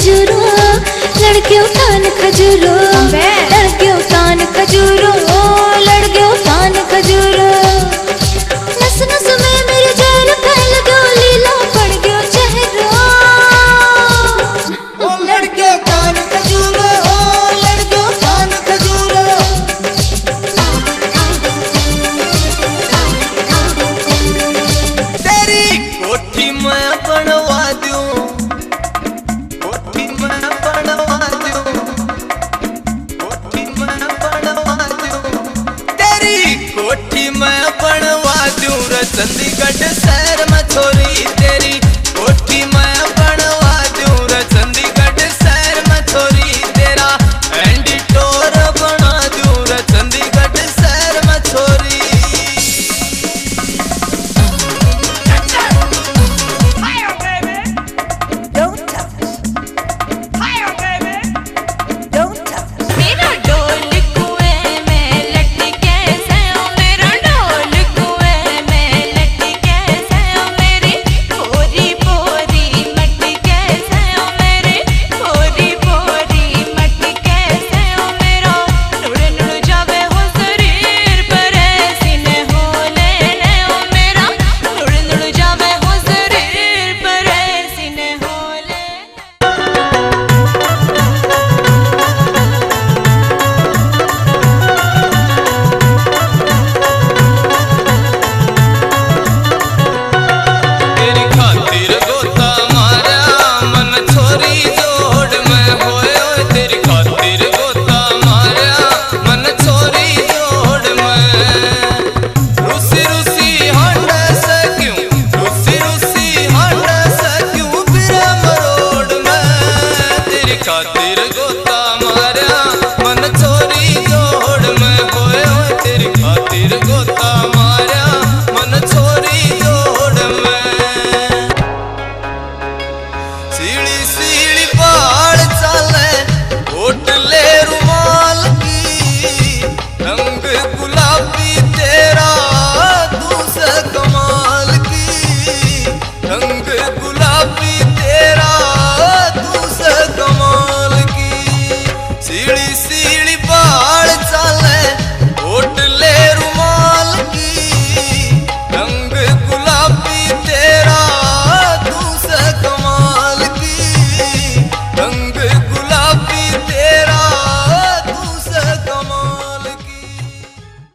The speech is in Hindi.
खजूरो, लड़कियों कान खजूरो, लड़कियों कान खजूरो, लड़कियों कान खजूरो। नस नस में मेरे जहर फैल गयो, लीला पड़ गयो चेहरो। ओ लड़कियों कान खजूरो, ओ लड़कियों कान खजूरो। तेरी कोठी मैं बनवा दूं, कोठी मैं बनवा दूं, कोठी मैं बनवा दूं। तेरी कोठी मैं बनवा दूं रे चंडीगढ़ शहर में छोरी। तेरी कोठी मैं बनवा दूं रे चंडीगढ़ शहर में छोरी। तेरा एंडीटोर बना दूं रे चंडीगढ़ शहर में छोरी। मेरा डोल कुएं में लटके से, मेरा डोल कुएं में लटके से, मेरी पोरी पोरी मटके से, मेरे पोरी पोरी मटके से। मेरा नुड़ नुड़ जावे हो शरीर पर सीने हो लेने। मेरा नुड़ नुड़ जावे हो शरीर पर सीने हो लेने। तेरी खातिर गोता मारा मन छोरी जोड़ में होए होए। तेरी खातिर गोता मारा मन छोरी जोड़ में। रूसी रूसी हंड से क्यों, रूसी रूसी हंड से क्यों बिरम रोड में। तेरी खातिर गोता मारा मन छोरी जोड़ में होए होए। तेरी खातिर गोता मारा मन छोरी जोड़ में। सीढ़ी सीढ़ी बाल चाले, होटले रुमाल की रंग गुलाल।